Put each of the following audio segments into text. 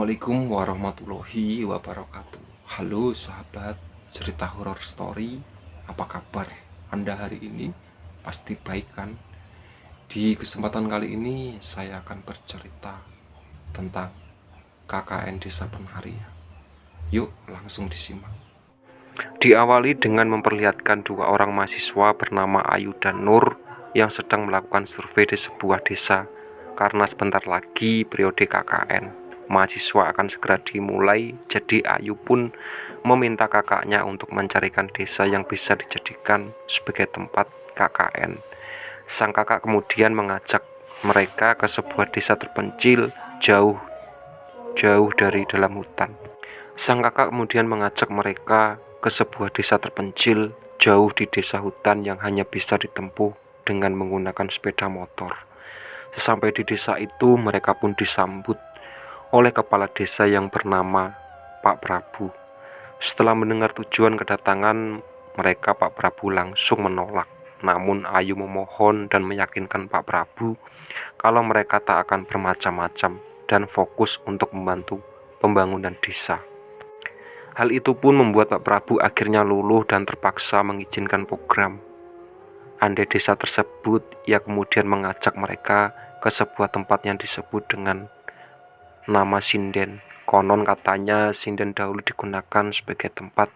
Assalamualaikum warahmatullahi wabarakatuh. Halo sahabat cerita horor story, apa kabar Anda hari ini? Pasti baik kan? Di kesempatan kali ini saya akan bercerita tentang KKN Desa Penaria. Yuk langsung disimak. Diawali dengan memperlihatkan dua orang mahasiswa bernama Ayu dan Nur yang sedang melakukan survei di sebuah desa. Karena sebentar lagi periode KKN mahasiswa akan segera dimulai, jadi Ayu pun meminta kakaknya untuk mencarikan desa yang bisa dijadikan sebagai tempat KKN. Sang kakak kemudian mengajak mereka ke sebuah desa terpencil jauh dari dalam hutan. Sang kakak kemudian mengajak mereka ke sebuah desa terpencil jauh di desa hutan yang hanya bisa ditempuh dengan menggunakan sepeda motor. Sesampai di desa itu, mereka pun disambut oleh kepala desa yang bernama Pak Prabu. Setelah mendengar tujuan kedatangan mereka, Pak Prabu langsung menolak. Namun Ayu memohon dan meyakinkan Pak Prabu kalau mereka tak akan bermacam-macam dan fokus untuk membantu pembangunan desa. Hal itu pun membuat Pak Prabu akhirnya luluh dan terpaksa mengizinkan program. Andai desa tersebut, ia kemudian mengajak mereka ke sebuah tempat yang disebut dengan nama sinden. Konon katanya sinden dahulu digunakan sebagai tempat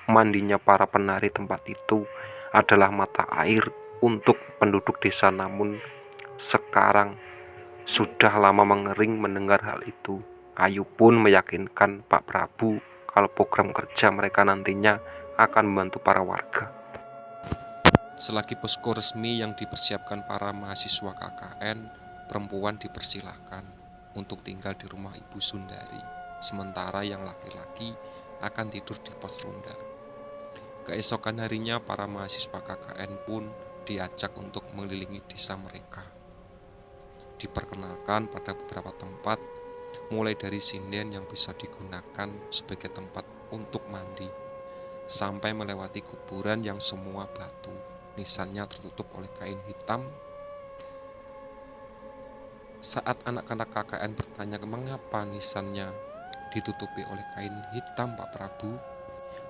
mandinya para penari. Tempat itu adalah mata air untuk penduduk desa, namun sekarang sudah lama mengering. Mendengar hal itu, Ayu pun meyakinkan Pak Prabu kalau program kerja mereka nantinya akan membantu para warga. Selagi posko resmi yang dipersiapkan para mahasiswa KKN, perempuan dipersilahkan untuk tinggal di rumah Ibu Sundari, sementara yang laki-laki akan tidur di pos ronda. Keesokan harinya para mahasiswa KKN pun diajak untuk mengelilingi desa mereka. Diperkenalkan pada beberapa tempat, mulai dari sinden yang bisa digunakan sebagai tempat untuk mandi, sampai melewati kuburan yang semua batu, nisannya tertutup oleh kain hitam. Saat anak-anak KKN bertanya mengapa nisannya ditutupi oleh kain hitam Pak Prabu,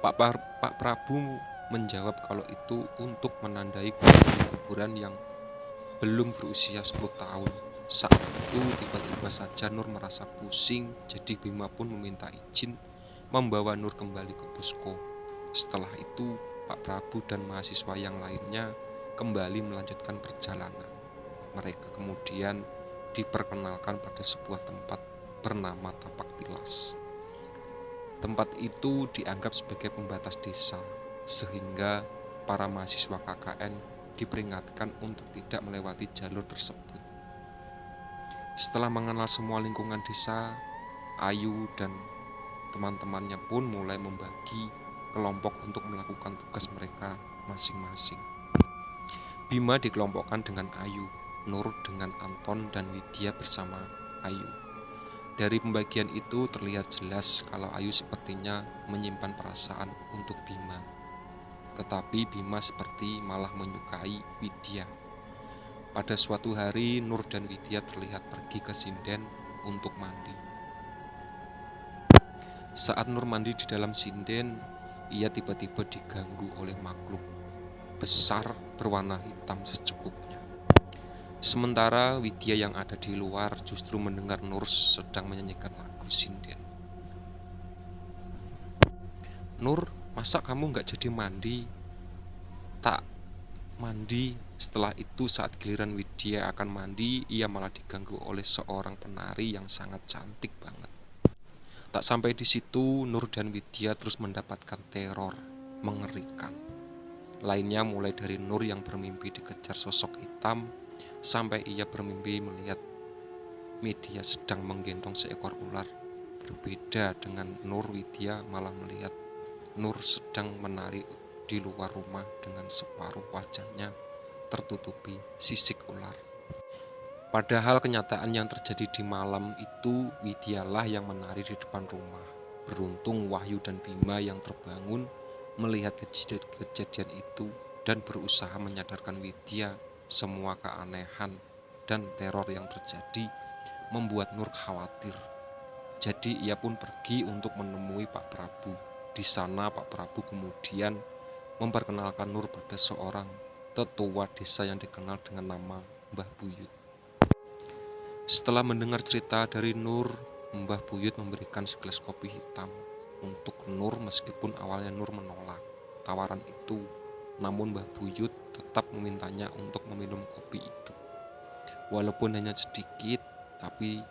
Pak Prabu menjawab kalau itu untuk menandai kuburan yang belum berusia 10 tahun. Saat itu tiba-tiba saja Nur merasa pusing, jadi Bima pun meminta izin membawa Nur kembali ke posko. Setelah itu Pak Prabu dan mahasiswa yang lainnya kembali melanjutkan perjalanan. Mereka kemudian diperkenalkan pada sebuah tempat bernama Tapak Tilas. Tempat itu dianggap sebagai pembatas desa, sehingga para mahasiswa KKN diperingatkan untuk tidak melewati jalur tersebut. Setelah mengenal semua lingkungan desa, Ayu dan teman-temannya pun mulai membagi kelompok untuk melakukan tugas mereka masing-masing. Bima dikelompokkan dengan Ayu, Nur dengan Anton, dan Widya bersama Ayu. Dari pembagian itu terlihat jelas kalau Ayu sepertinya menyimpan perasaan untuk Bima. Tetapi Bima seperti malah menyukai Widya. Pada suatu hari, Nur dan Widya terlihat pergi ke sinden untuk mandi. Saat Nur mandi di dalam sinden, ia tiba-tiba diganggu oleh makhluk besar berwarna hitam secukupnya. Sementara Widya yang ada di luar justru mendengar Nur sedang menyanyikan lagu sinden. "Nur, masa kamu gak jadi mandi?" "Tak mandi." Setelah itu saat giliran Widya akan mandi, ia malah diganggu oleh seorang penari yang sangat cantik banget. Tak sampai di situ, Nur dan Widya terus mendapatkan teror mengerikan lainnya, mulai dari Nur yang bermimpi dikejar sosok hitam, sampai ia bermimpi melihat Widya sedang menggendong seekor ular. Berbeda dengan Nur, Widya malah melihat Nur sedang menari di luar rumah dengan separuh wajahnya tertutupi sisik ular. Padahal kenyataan yang terjadi di malam itu, Widyalah yang menari di depan rumah. Beruntung Wahyu dan Bima yang terbangun melihat kejadian itu dan berusaha menyadarkan Widya. Semua keanehan dan teror yang terjadi membuat Nur khawatir. Jadi ia pun pergi untuk menemui Pak Prabu. Di sana Pak Prabu kemudian memperkenalkan Nur pada seorang tetua desa yang dikenal dengan nama Mbah Buyut. Setelah mendengar cerita dari Nur, Mbah Buyut memberikan segelas kopi hitam untuk Nur meskipun awalnya Nur menolak tawaran itu. Namun Mbah Buyut tetap memintanya untuk meminum kopi itu. Walaupun hanya sedikit, tapi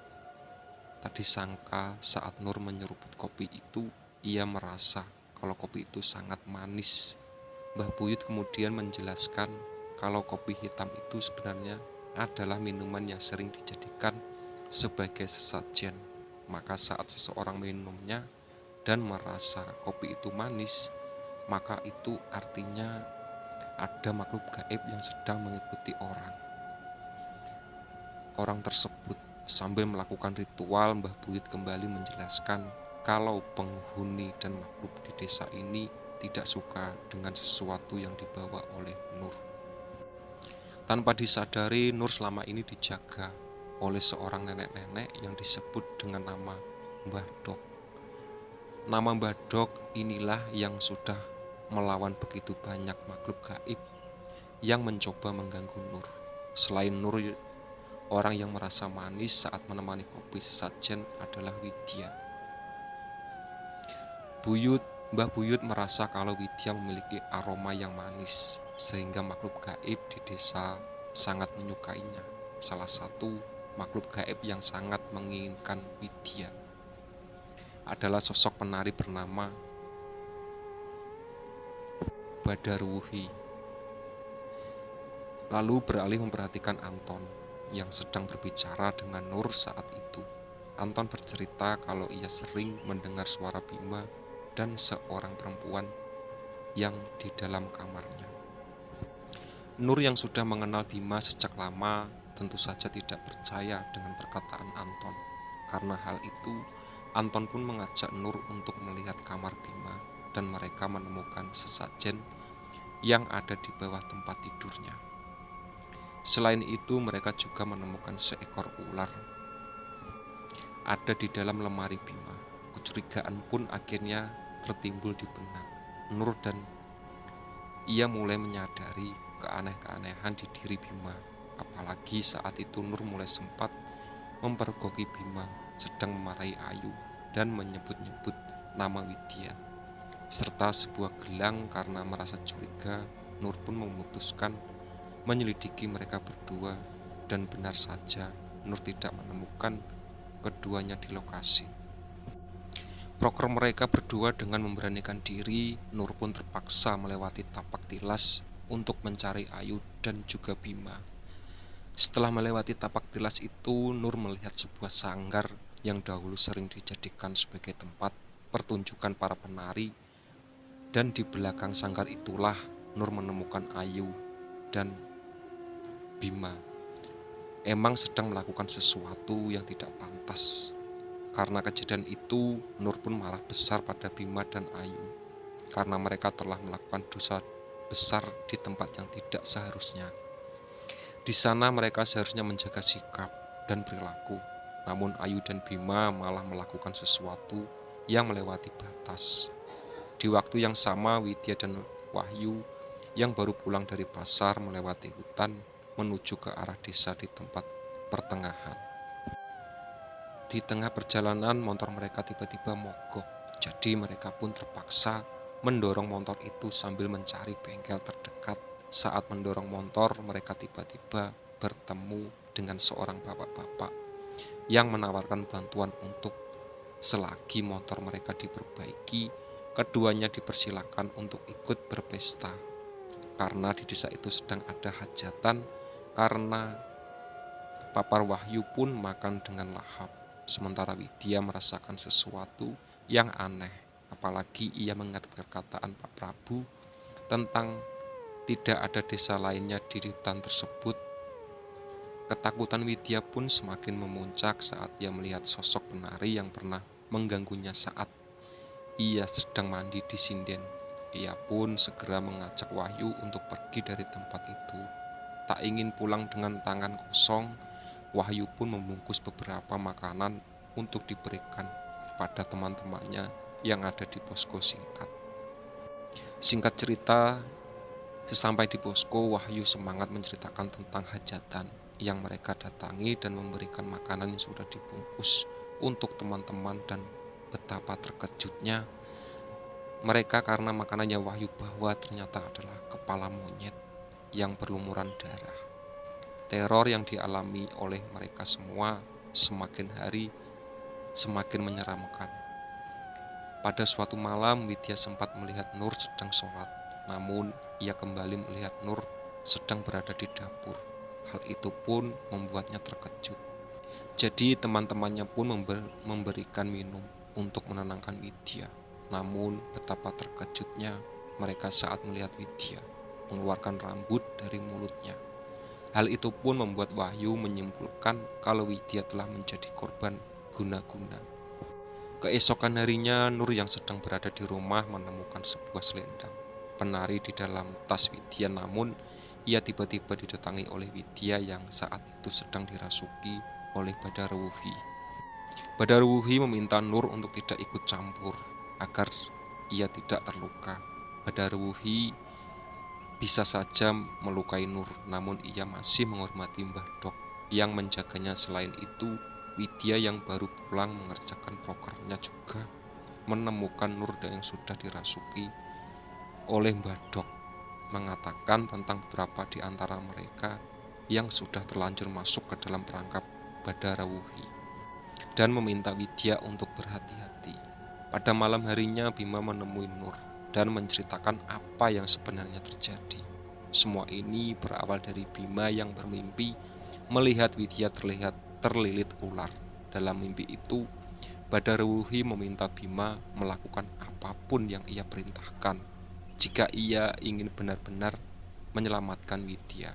tak disangka saat Nur menyeruput kopi itu, ia merasa kalau kopi itu sangat manis. Mbah Buyut kemudian menjelaskan kalau kopi hitam itu sebenarnya adalah minuman yang sering dijadikan sebagai sesajen. Maka saat seseorang minumnya dan merasa kopi itu manis, maka itu artinya ada makhluk gaib yang sedang mengikuti orang tersebut. Sambil melakukan ritual, Mbah Buyut kembali menjelaskan kalau penghuni dan makhluk di desa ini tidak suka dengan sesuatu yang dibawa oleh Nur. Tanpa disadari, Nur selama ini dijaga oleh seorang nenek-nenek yang disebut dengan nama Mbah Dok. Nama Mbah Dok inilah yang sudah melawan begitu banyak makhluk gaib yang mencoba mengganggu Nur. Selain Nur, orang yang merasa manis saat menemani kopi sesajen adalah Widya. Mbah Buyut merasa kalau Widya memiliki aroma yang manis, sehingga makhluk gaib di desa sangat menyukainya. Salah satu makhluk gaib yang sangat menginginkan Widya adalah sosok penari bernama Badarwuhi. Lalu beralih memperhatikan Anton yang sedang berbicara dengan Nur saat itu. Anton bercerita kalau ia sering mendengar suara Bima dan seorang perempuan yang di dalam kamarnya. Nur yang sudah mengenal Bima sejak lama tentu saja tidak percaya dengan perkataan Anton. Karena hal itu, Anton pun mengajak Nur untuk melihat kamar Bima dan mereka menemukan sesajen yang ada di bawah tempat tidurnya. Selain itu, mereka juga menemukan seekor ular ada di dalam lemari Bima. Kecurigaan pun akhirnya tertimbul di benak Nur dan ia mulai menyadari keanehan di diri Bima. Apalagi saat itu Nur mulai sempat mempergoki Bima sedang memarahi Ayu dan menyebut-nyebut nama Widya serta sebuah gelang. Karena merasa curiga, Nur pun memutuskan menyelidiki mereka berdua dan benar saja Nur tidak menemukan keduanya di lokasi. Proker mereka berdua dengan memberanikan diri, Nur pun terpaksa melewati tapak tilas untuk mencari Ayu dan juga Bima. Setelah melewati tapak tilas itu, Nur melihat sebuah sanggar yang dahulu sering dijadikan sebagai tempat pertunjukan para penari, dan di belakang sanggar itulah Nur menemukan Ayu dan Bima emang sedang melakukan sesuatu yang tidak pantas. Karena kejadian itu, Nur pun marah besar pada Bima dan Ayu karena mereka telah melakukan dosa besar di tempat yang tidak seharusnya. Di sana mereka seharusnya menjaga sikap dan perilaku, namun Ayu dan Bima malah melakukan sesuatu yang melewati batas. Di waktu yang sama, Widya dan Wahyu yang baru pulang dari pasar melewati hutan menuju ke arah desa di tempat pertengahan. Di tengah perjalanan, motor mereka tiba-tiba mogok. Jadi mereka pun terpaksa mendorong motor itu sambil mencari bengkel terdekat. Saat mendorong motor, mereka tiba-tiba bertemu dengan seorang bapak-bapak yang menawarkan bantuan untuk selagi motor mereka diperbaiki, keduanya dipersilakan untuk ikut berpesta. Karena di desa itu sedang ada hajatan, karena Papar Wahyu pun makan dengan lahap. Sementara Widya merasakan sesuatu yang aneh, apalagi ia mengingat perkataan Pak Prabu tentang tidak ada desa lainnya di hutan tersebut. Ketakutan Widya pun semakin memuncak saat ia melihat sosok penari yang pernah mengganggunya saat ia sedang mandi di sinden. Ia pun segera mengajak Wahyu untuk pergi dari tempat itu. Tak ingin pulang dengan tangan kosong, Wahyu pun membungkus beberapa makanan untuk diberikan kepada teman-temannya yang ada di posko singkat. Singkat cerita, sesampai di posko, Wahyu semangat menceritakan tentang hajatan yang mereka datangi dan memberikan makanan yang sudah dibungkus untuk teman-teman, dan betapa terkejutnya mereka karena makanannya Wahyu bawa ternyata adalah kepala monyet yang berlumuran darah. Teror yang dialami oleh mereka semua semakin hari semakin menyeramkan. Pada suatu malam, Widya sempat melihat Nur sedang sholat, namun ia kembali melihat Nur sedang berada di dapur. Hal itu pun membuatnya terkejut. Jadi teman-temannya pun memberikan minum untuk menenangkan Widya. Namun betapa terkejutnya mereka saat melihat Widya mengeluarkan rambut dari mulutnya. Hal itu pun membuat Wahyu menyimpulkan kalau Widya telah menjadi korban guna-guna. Keesokan harinya, Nur yang sedang berada di rumah menemukan sebuah selendang penari di dalam tas Widya, namun ia tiba-tiba didatangi oleh Widya yang saat itu sedang dirasuki oleh Badarwuhi. Badarwuhi meminta Nur untuk tidak ikut campur agar ia tidak terluka. Badarwuhi bisa saja melukai Nur, namun ia masih menghormati Mbah Dok yang menjaganya. Selain itu, Widya yang baru pulang mengerjakan prokernya juga menemukan Nur yang sudah dirasuki oleh Mbah Dok, mengatakan tentang beberapa di antara mereka yang sudah terlanjur masuk ke dalam perangkap Badarwuhi, dan meminta Widya untuk berhati-hati. Pada malam harinya, Bima menemui Nur dan menceritakan apa yang sebenarnya terjadi. Semua ini berawal dari Bima yang bermimpi melihat Widya terlihat terlilit ular. Dalam mimpi itu, Badarwuhi meminta Bima melakukan apapun yang ia perintahkan jika ia ingin benar-benar menyelamatkan Widya.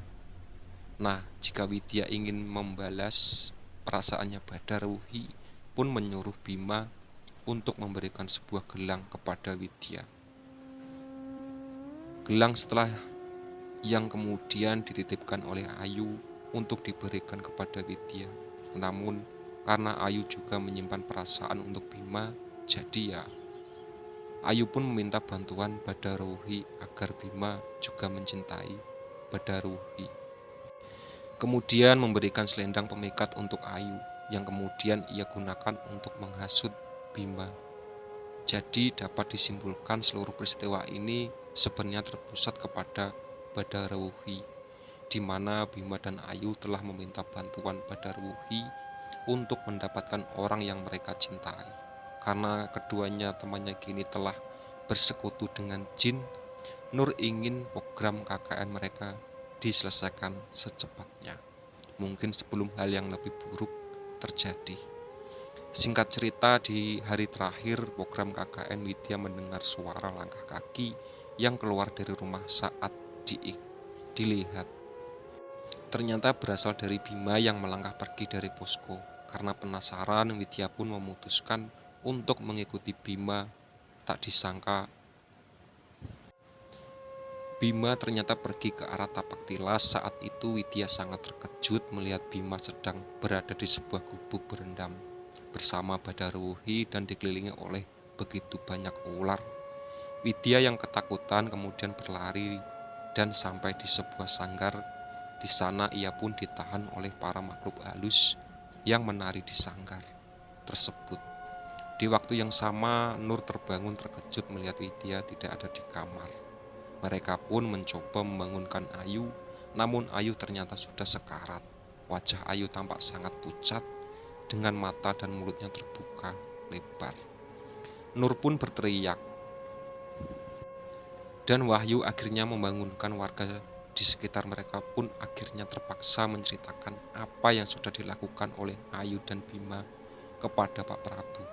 Nah, jika Widya ingin membalas perasaannya, Badarwuhi pun menyuruh Bima untuk memberikan sebuah gelang kepada Widya. Gelang setelah yang kemudian dititipkan oleh Ayu untuk diberikan kepada Widya. Namun karena Ayu juga menyimpan perasaan untuk Bima, jadi ya Ayu pun meminta bantuan Badarwuhi agar Bima juga mencintai Badarwuhi. Kemudian memberikan selendang pemikat untuk Ayu yang kemudian ia gunakan untuk menghasut Bima. Jadi dapat disimpulkan seluruh peristiwa ini sebenarnya terpusat kepada Badarwuhi, di mana Bima dan Ayu telah meminta bantuan Badarwuhi untuk mendapatkan orang yang mereka cintai. Karena keduanya temannya kini telah bersekutu dengan jin, Nur ingin program KKN mereka diselesaikan secepatnya, mungkin sebelum hal yang lebih buruk terjadi. Singkat cerita, di hari terakhir program KKN, Widya mendengar suara langkah kaki yang keluar dari rumah saat dilihat. Ternyata berasal dari Bima yang melangkah pergi dari posko. Karena penasaran, Widya pun memutuskan untuk mengikuti Bima. Tak disangka, Bima ternyata pergi ke arah tapak tilas. Saat itu Widya sangat terkejut melihat Bima sedang berada di sebuah gubuk berendam bersama Badarwuhi dan dikelilingi oleh begitu banyak ular. Widya yang ketakutan kemudian berlari dan sampai di sebuah sanggar. Di sana ia pun ditahan oleh para makhluk halus yang menari di sanggar tersebut. Di waktu yang sama, Nur terbangun terkejut melihat Widya tidak ada di kamar. Mereka pun mencoba membangunkan Ayu, namun Ayu ternyata sudah sekarat. Wajah Ayu tampak sangat pucat dengan mata dan mulutnya terbuka lebar. Nur pun berteriak, dan Wahyu akhirnya membangunkan warga di sekitar. Mereka pun akhirnya terpaksa menceritakan apa yang sudah dilakukan oleh Ayu dan Bima kepada Pak Prabu.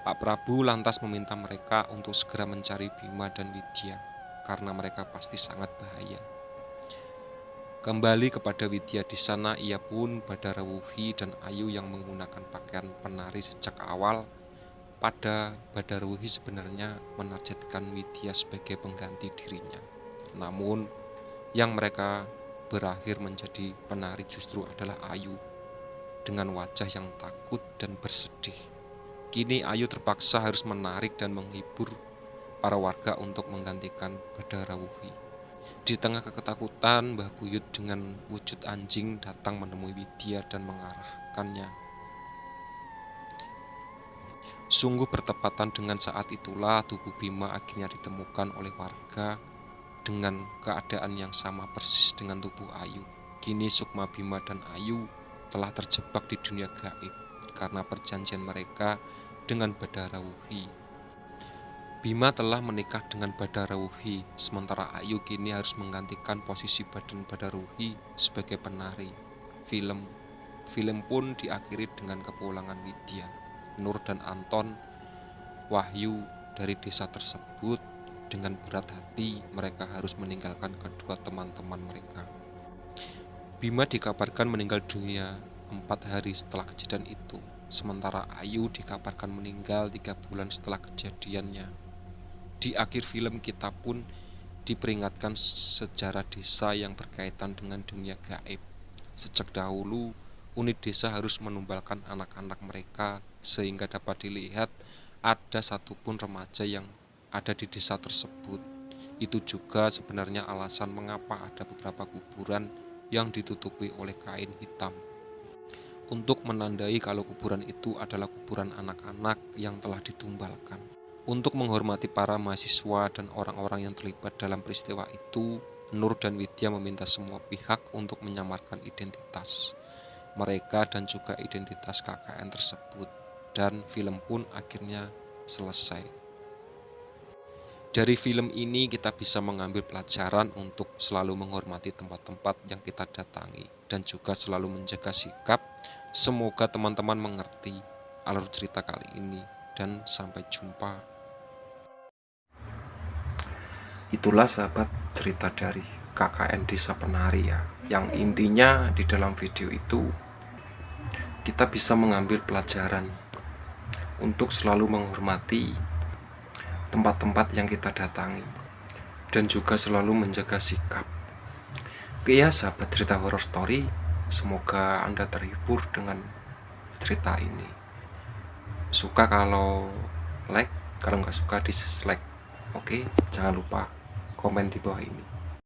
Pak Prabu lantas meminta mereka untuk segera mencari Bima dan Widya karena mereka pasti sangat bahaya. Kembali kepada Widya, di sana ia pun Badarwuhi dan Ayu yang menggunakan pakaian penari sejak awal. Pada Badarwuhi sebenarnya menargetkan Widya sebagai pengganti dirinya. Namun yang mereka berakhir menjadi penari justru adalah Ayu dengan wajah yang takut dan bersedih. Kini Ayu terpaksa harus menarik dan menghibur para warga untuk menggantikan Badara Wuhi. Di tengah ketakutan, Mbah Buyut dengan wujud anjing datang menemui Widya dan mengarahkannya. Sungguh bertepatan dengan saat itulah tubuh Bima akhirnya ditemukan oleh warga dengan keadaan yang sama persis dengan tubuh Ayu. Kini Sukma, Bima, dan Ayu telah terjebak di dunia gaib karena perjanjian mereka dengan Badara Wuhi. Bima telah menikah dengan Badara Wuhi, sementara Ayu kini harus menggantikan posisi badan Badara Wuhi sebagai penari. Film pun diakhiri dengan kepulangan Widya, Nur, dan Anton Wahyu dari desa tersebut. Dengan berat hati mereka harus meninggalkan kedua teman-teman mereka. Bima dikabarkan meninggal dunia 4 hari setelah kejadian itu, sementara Ayu dikabarkan meninggal 3 bulan setelah kejadiannya. Di akhir film kita pun diperingatkan sejarah desa yang berkaitan dengan dunia gaib. Sejak dahulu, unit desa harus menumbalkan anak-anak mereka sehingga dapat dilihat ada satupun remaja yang ada di desa tersebut. Itu juga sebenarnya alasan mengapa ada beberapa kuburan yang ditutupi oleh kain hitam, untuk menandai kalau kuburan itu adalah kuburan anak-anak yang telah ditumbalkan. Untuk menghormati para mahasiswa dan orang-orang yang terlibat dalam peristiwa itu, Nur dan Widya meminta semua pihak untuk menyamarkan identitas mereka dan juga identitas KKN tersebut, dan film pun akhirnya selesai. Dari film ini kita bisa mengambil pelajaran untuk selalu menghormati tempat-tempat yang kita datangi dan juga selalu menjaga sikap. Semoga teman-teman mengerti alur cerita kali ini dan sampai jumpa. Itulah sahabat cerita dari KKN Desa Penari ya, yang intinya di dalam video itu kita bisa mengambil pelajaran untuk selalu menghormati tempat-tempat yang kita datangi dan juga selalu menjaga sikap. Oke ya sahabat cerita horror story, semoga Anda terhibur dengan cerita ini. Suka kalau like, kalau nggak suka dislike. Oke, jangan lupa komen di bawah ini.